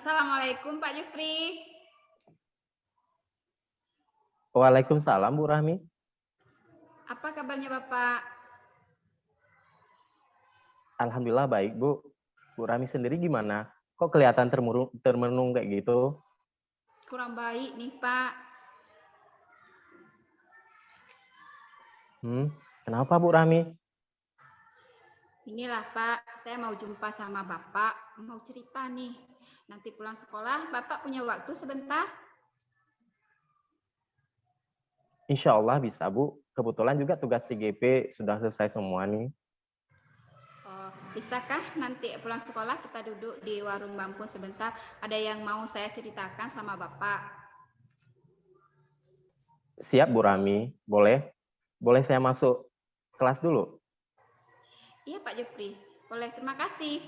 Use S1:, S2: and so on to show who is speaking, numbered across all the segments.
S1: Assalamualaikum Pak Jufri.
S2: Waalaikumsalam Bu Rahmi.
S1: Apa kabarnya Bapak?
S2: Alhamdulillah baik Bu. Bu Rahmi sendiri gimana? Kok kelihatan termenung kayak gitu?
S1: Kurang baik nih Pak.
S2: Kenapa Bu Rahmi?
S1: Inilah Pak, saya mau jumpa sama Bapak, mau cerita nih. Nanti pulang sekolah, Bapak punya waktu sebentar?
S2: Insya Allah bisa Bu. Kebetulan juga tugas TGP sudah selesai semua nih.
S1: Oh, bisakah nanti pulang sekolah kita duduk di warung Bampun sebentar? Ada yang mau saya ceritakan sama Bapak.
S2: Siap Bu Rahmi, boleh? Boleh saya masuk kelas dulu?
S1: Iya Pak Jufri, boleh, terima kasih.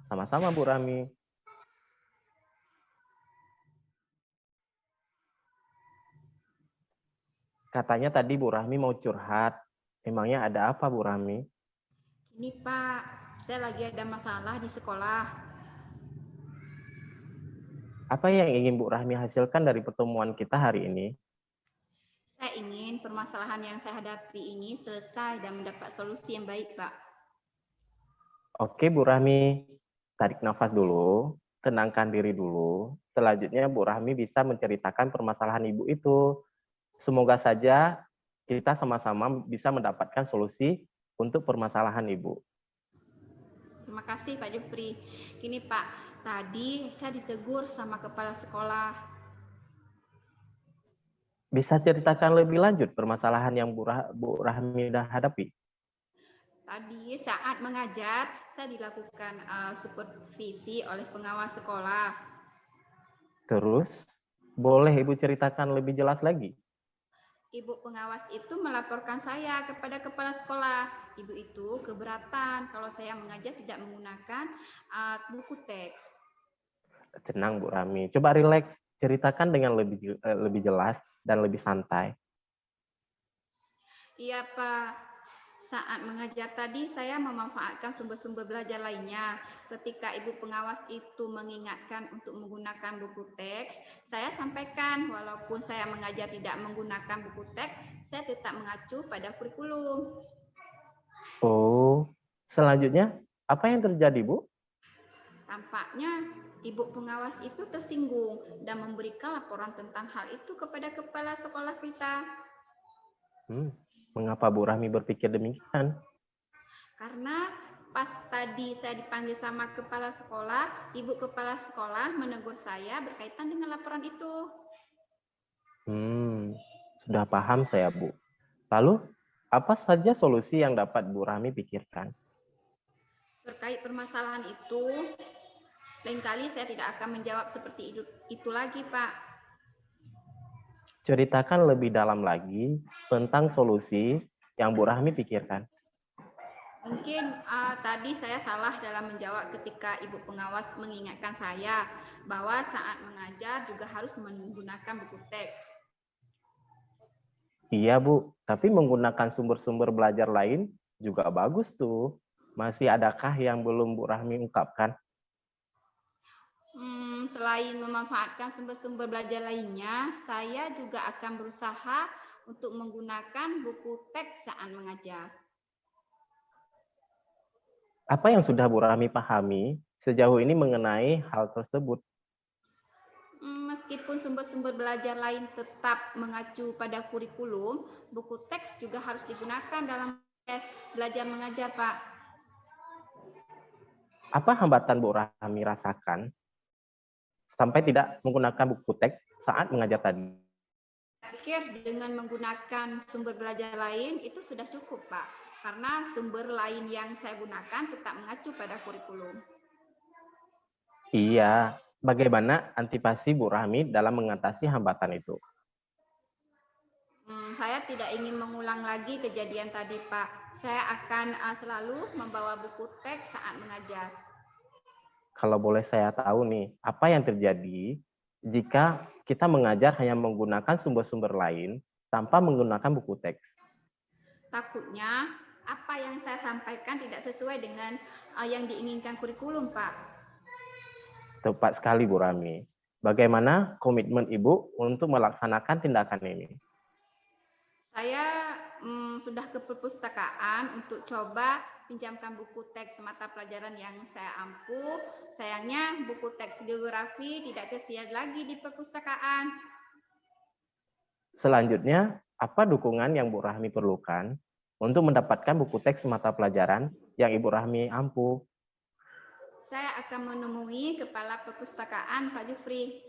S2: Sama-sama Bu Rahmi. Katanya tadi Bu Rahmi mau curhat. Emangnya ada apa Bu Rahmi?
S1: Ini Pak, saya lagi ada masalah di sekolah.
S2: Apa yang ingin Bu Rahmi hasilkan dari pertemuan kita hari ini?
S1: Saya ingin permasalahan yang saya hadapi ini selesai dan mendapat solusi yang baik, Pak.
S2: Oke Bu Rahmi, tarik nafas dulu, tenangkan diri dulu. Selanjutnya Bu Rahmi bisa menceritakan permasalahan Ibu itu. Semoga saja kita sama-sama bisa mendapatkan solusi untuk permasalahan Ibu.
S1: Terima kasih Pak Jufri. Gini Pak, tadi saya ditegur sama kepala sekolah.
S2: Bisa ceritakan lebih lanjut permasalahan yang Bu Rahmi hadapi?
S1: Tadi saat mengajar, saya dilakukan supervisi oleh pengawas sekolah.
S2: Terus, boleh Ibu ceritakan lebih jelas lagi?
S1: Ibu pengawas itu melaporkan saya kepada kepala sekolah. Ibu itu keberatan kalau saya mengajar tidak menggunakan buku teks.
S2: Tenang Bu Rahmi, coba rileks, ceritakan dengan lebih jelas dan lebih santai.
S1: Iya Pak, saat mengajar tadi saya memanfaatkan sumber-sumber belajar lainnya. Ketika ibu pengawas itu mengingatkan untuk menggunakan buku teks, saya sampaikan walaupun saya mengajar tidak menggunakan buku teks, saya tetap mengacu pada kurikulum.
S2: Oh, selanjutnya apa yang terjadi Bu?
S1: Tampaknya ibu pengawas itu tersinggung dan memberikan laporan tentang hal itu kepada kepala sekolah kita.
S2: Mengapa Bu Rahmi berpikir demikian?
S1: Karena pas tadi saya dipanggil sama kepala sekolah, ibu kepala sekolah menegur saya berkaitan dengan laporan itu.
S2: Sudah paham saya Bu. Lalu, apa saja solusi yang dapat Bu Rahmi pikirkan?
S1: Terkait permasalahan itu, lain kali saya tidak akan menjawab seperti itu lagi, Pak.
S2: Ceritakan lebih dalam lagi tentang solusi yang Bu Rahmi pikirkan.
S1: Mungkin tadi saya salah dalam menjawab ketika ibu pengawas mengingatkan saya bahwa saat mengajar juga harus menggunakan buku teks.
S2: Iya Bu, tapi menggunakan sumber-sumber belajar lain juga bagus tuh. Masih adakah yang belum Bu Rahmi ungkapkan?
S1: Selain memanfaatkan sumber-sumber belajar lainnya, saya juga akan berusaha untuk menggunakan buku teks saat mengajar.
S2: Apa yang sudah Bu Rahmi pahami sejauh ini mengenai hal tersebut?
S1: Meskipun sumber-sumber belajar lain tetap mengacu pada kurikulum, buku teks juga harus digunakan dalam proses belajar mengajar, Pak.
S2: Apa hambatan Bu Rahmi rasakan sampai tidak menggunakan buku teks saat mengajar tadi?
S1: Saya pikir dengan menggunakan sumber belajar lain itu sudah cukup, Pak. Karena sumber lain yang saya gunakan tetap mengacu pada kurikulum.
S2: Iya, bagaimana antisipasi Bu Rahmi dalam mengatasi hambatan itu?
S1: Saya tidak ingin mengulang lagi kejadian tadi, Pak. Saya akan selalu membawa buku teks saat mengajar.
S2: Kalau boleh saya tahu nih, apa yang terjadi jika kita mengajar hanya menggunakan sumber-sumber lain tanpa menggunakan buku teks?
S1: Takutnya apa yang saya sampaikan tidak sesuai dengan yang diinginkan kurikulum, Pak.
S2: Tepat sekali Bu Rahmi. Bagaimana komitmen Ibu untuk melaksanakan tindakan ini?
S1: Saya sudah ke perpustakaan untuk coba pinjamkan buku teks mata pelajaran yang saya ampuh. Sayangnya buku teks geografi tidak tersedia lagi di perpustakaan.
S2: Selanjutnya, apa dukungan yang Bu Rahmi perlukan untuk mendapatkan buku teks mata pelajaran yang Ibu Rahmi ampuh?
S1: Saya akan menemui kepala perpustakaan Pak Jufri.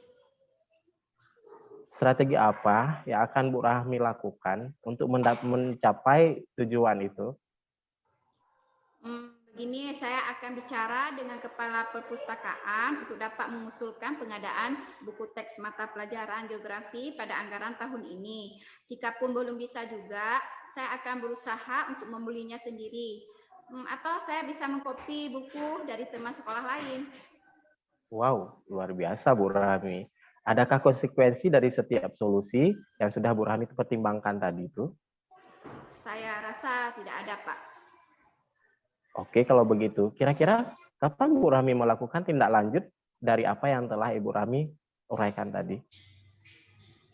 S2: Strategi apa yang akan Bu Rahmi lakukan untuk mencapai tujuan itu?
S1: Begini, saya akan bicara dengan kepala perpustakaan untuk dapat mengusulkan pengadaan buku teks mata pelajaran geografi pada anggaran tahun ini. Jikapun belum bisa juga, saya akan berusaha untuk membelinya sendiri. Atau saya bisa mengkopi buku dari teman sekolah lain.
S2: Wow, luar biasa Bu Rahmi. Adakah konsekuensi dari setiap solusi yang sudah Bu Rahmi pertimbangkan tadi itu?
S1: Saya rasa tidak ada, Pak.
S2: Oke, kalau begitu, kira-kira kapan Bu Rahmi melakukan tindak lanjut dari apa yang telah Ibu Rahmi uraikan tadi?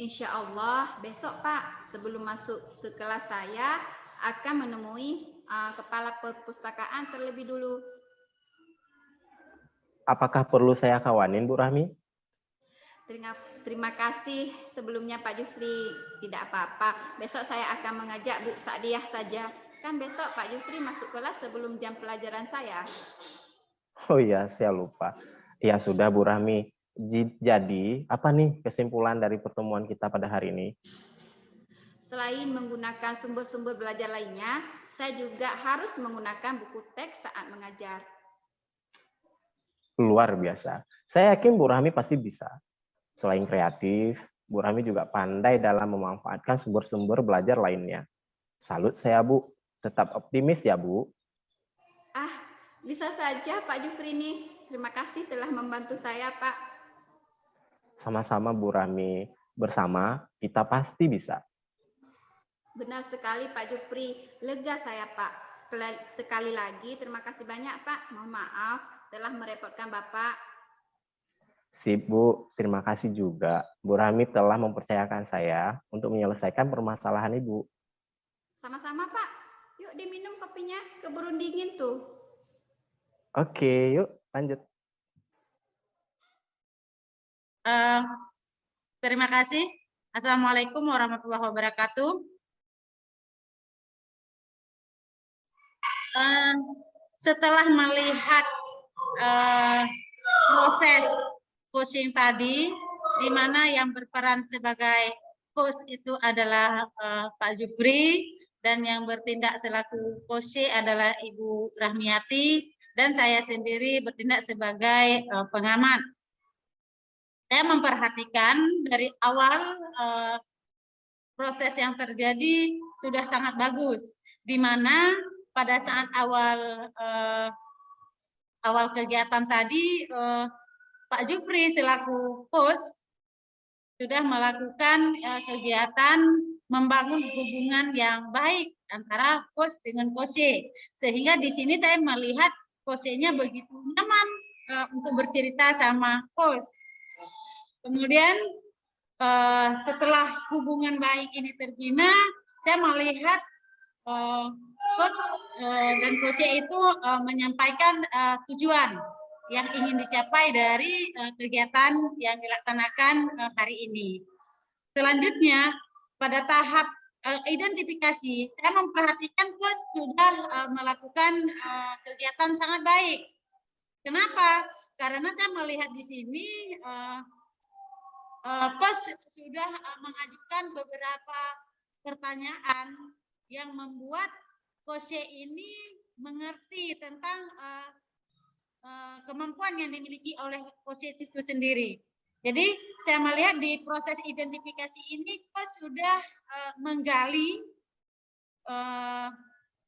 S1: Insya Allah besok Pak, sebelum masuk ke kelas saya akan menemui kepala perpustakaan terlebih dulu.
S2: Apakah perlu saya kawanin Bu Rahmi?
S1: Terima kasih sebelumnya Pak Jufri, tidak apa-apa. Besok saya akan mengajak Bu Sa'diyah saja. Kan besok Pak Jufri masuk kelas sebelum jam pelajaran saya.
S2: Oh iya, saya lupa. Ya sudah Bu Rahmi. Jadi, apa nih kesimpulan dari pertemuan kita pada hari ini?
S1: Selain menggunakan sumber-sumber belajar lainnya, saya juga harus menggunakan buku teks saat mengajar.
S2: Luar biasa. Saya yakin Bu Rahmi pasti bisa. Selain kreatif, Bu Rahmi juga pandai dalam memanfaatkan sumber-sumber belajar lainnya. Salut saya Bu. Tetap optimis ya Bu.
S1: Bisa saja Pak Jufri nih. Terima kasih telah membantu saya Pak.
S2: Sama-sama Bu Rahmi. Bersama kita pasti bisa.
S1: Benar sekali Pak Jufri. Lega saya Pak. Sekali lagi terima kasih banyak Pak. Mohon maaf telah merepotkan Bapak.
S2: Sip Bu, terima kasih juga. Bu Rahmi telah mempercayakan saya untuk menyelesaikan permasalahan Ibu.
S1: Sama-sama Pak. Yuk diminum kopinya, keburu dingin tuh.
S2: Oke, yuk lanjut.
S3: Terima kasih. Assalamualaikum warahmatullahi wabarakatuh. Setelah melihat proses coaching tadi, di mana yang berperan sebagai coach itu adalah Pak Jufri, dan yang bertindak selaku coach adalah Ibu Rahmiati, dan saya sendiri bertindak sebagai pengamat. Saya memperhatikan dari awal proses yang terjadi sudah sangat bagus, di mana pada saat awal kegiatan tadi Pak Jufri selaku coach sudah melakukan kegiatan membangun hubungan yang baik antara coach dengan coach, sehingga di sini saya melihat coach-nya begitu nyaman untuk bercerita sama coach. Kemudian setelah hubungan baik ini terbina, saya melihat coach dan coach itu menyampaikan tujuan yang ingin dicapai dari kegiatan yang dilaksanakan hari ini. Selanjutnya, pada tahap identifikasi, saya memperhatikan coach sudah melakukan kegiatan sangat baik. Kenapa? Karena saya melihat di sini coach sudah mengajukan beberapa pertanyaan yang membuat coach ini mengerti tentang kemampuan yang dimiliki oleh coach itu sendiri. Jadi saya melihat di proses identifikasi ini coach sudah menggali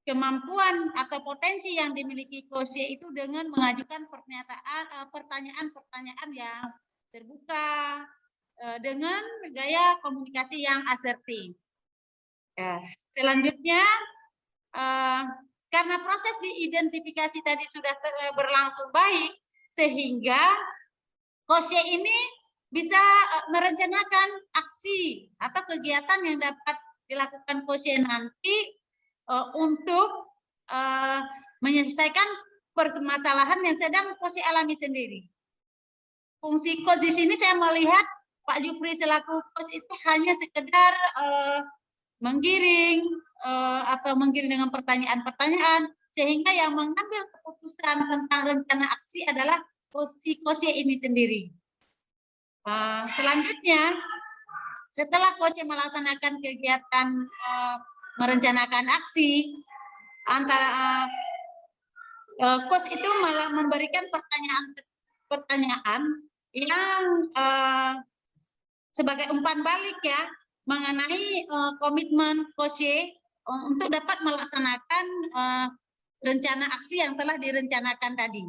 S3: kemampuan atau potensi yang dimiliki coach itu dengan mengajukan pertanyaan-pertanyaan yang terbuka, dengan gaya komunikasi yang asertif. Selanjutnya, karena proses diidentifikasi tadi sudah berlangsung baik, sehingga Kose ini bisa merencanakan aksi atau kegiatan yang dapat dilakukan Kose nanti untuk menyelesaikan permasalahan yang sedang Kose alami sendiri. Fungsi coach di sini saya melihat Pak Jufri selaku coach itu hanya sekedar menggiring atau menggiring dengan pertanyaan-pertanyaan, sehingga yang mengambil keputusan tentang rencana aksi adalah si coach ini sendiri. Selanjutnya, setelah coach melaksanakan kegiatan merencanakan aksi, antara coach itu malah memberikan pertanyaan yang sebagai umpan balik ya mengenai komitmen coach untuk dapat melaksanakan rencana aksi yang telah direncanakan tadi.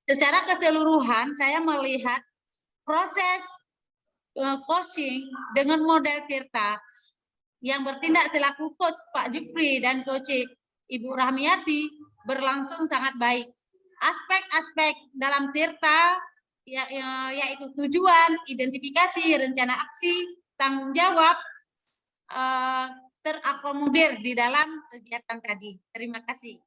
S3: Secara keseluruhan saya melihat proses coaching dengan model Tirta yang bertindak selaku coach Pak Jufri dan coach Ibu Rahmiati berlangsung sangat baik. Aspek-aspek dalam Tirta yaitu tujuan, identifikasi, rencana aksi, tanggung jawab terakomodir di dalam kegiatan tadi. Terima kasih.